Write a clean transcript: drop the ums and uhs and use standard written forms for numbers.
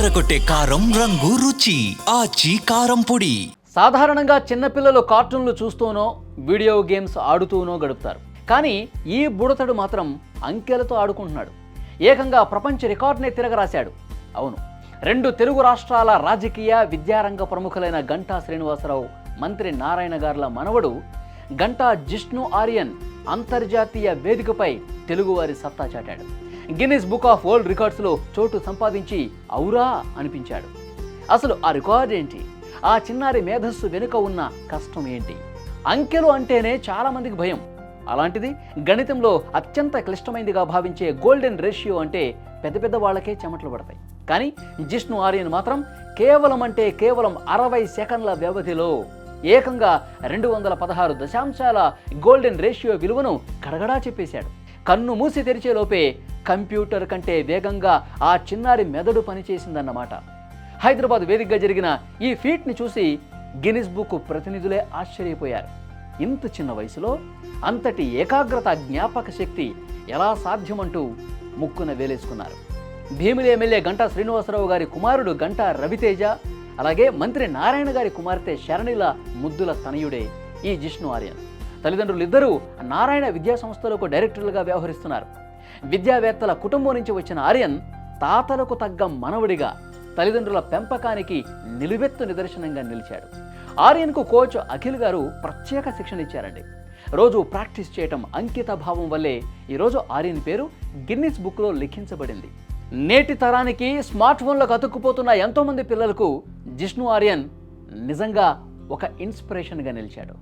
అదరకొట్టే కారం రంగు రుచి ఆచి కారం పొడి. సాధారణంగా చిన్నపిల్లలు కార్టూన్లు చూస్తూనో వీడియో గేమ్స్ ఆడుతూనో గడుపుతారు. కానీ ఈ బుడతడు మాత్రం అంకెలతో ఆడుకుంటున్నాడు. ఏకంగా ప్రపంచ రికార్డునే తిరగరాశాడు. అవును, 2 తెలుగు రాష్ట్రాల రాజకీయ విద్యారంగ ప్రముఖులైన గంటా శ్రీనివాసరావు, మంత్రి నారాయణ గార్ల మనవడు గంటా జిష్ణు ఆర్యన్ అంతర్జాతీయ వేదికపై తెలుగువారి సత్తా చాటాడు. గిన్నిస్ బుక్ ఆఫ్ వరల్డ్ రికార్డ్స్లో చోటు సంపాదించి ఔరా అనిపించాడు. అసలు ఆ రికార్డ్ ఏంటి? ఆ చిన్నారి మేధస్సు వెనుక ఉన్న కష్టం ఏంటి? అంకెలు అంటేనే చాలామందికి భయం. అలాంటిది గణితంలో అత్యంత క్లిష్టమైనదిగా భావించే గోల్డెన్ రేషియో అంటే పెద్ద పెద్ద వాళ్ళకే చెమటలు పడతాయి. కానీ జిష్ణు ఆర్యన్ మాత్రం కేవలం 60 సెకండ్ల వ్యవధిలో ఏకంగా 216 దశాంశాల గోల్డెన్ రేషియో విలువను గడగడా చెప్పేశాడు. కన్ను మూసి తెరిచే లోపే కంప్యూటర్ కంటే వేగంగా ఆ చిన్నారి మెదడు పనిచేసిందన్నమాట. హైదరాబాద్ వేదికగా జరిగిన ఈ ఫీట్ని చూసి గిన్నిస్ బుక్ ప్రతినిధులే ఆశ్చర్యపోయారు. ఇంత చిన్న వయసులో అంతటి ఏకాగ్రత, జ్ఞాపక శక్తి ఎలా సాధ్యమంటూ ముక్కున వేలేసుకున్నారు. భీమిలి ఎమ్మెల్యే గంటా శ్రీనివాసరావు గారి కుమారుడు గంటా రవితేజ, అలాగే మంత్రి నారాయణ గారి కుమార్తె శరణిల ముద్దుల తనయుడే ఈ జిష్ణు ఆర్యన్. తల్లిదండ్రులిద్దరూ నారాయణ విద్యా సంస్థలకు డైరెక్టర్లుగా వ్యవహరిస్తున్నారు. విద్యావేత్తల కుటుంబం నుంచి వచ్చిన ఆర్యన్ తాతలకు తగ్గ మనవడిగా తల్లిదండ్రుల పెంపకానికి నిలువెత్తు నిదర్శనంగా నిలిచాడు. ఆర్యన్కు కోచ్ అఖిల్ గారు ప్రత్యేక శిక్షణ ఇచ్చారండి. రోజు ప్రాక్టీస్ చేయటం, అంకిత భావం వల్లే ఈరోజు ఆర్యన్ పేరు గిన్నిస్ బుక్లో లిఖించబడింది. నేటి తరానికి స్మార్ట్ ఫోన్లకు అతుక్కుపోతున్న ఎంతోమంది పిల్లలకు జిష్ణు ఆర్యన్ నిజంగా ఒక ఇన్స్పిరేషన్గా నిలిచాడు.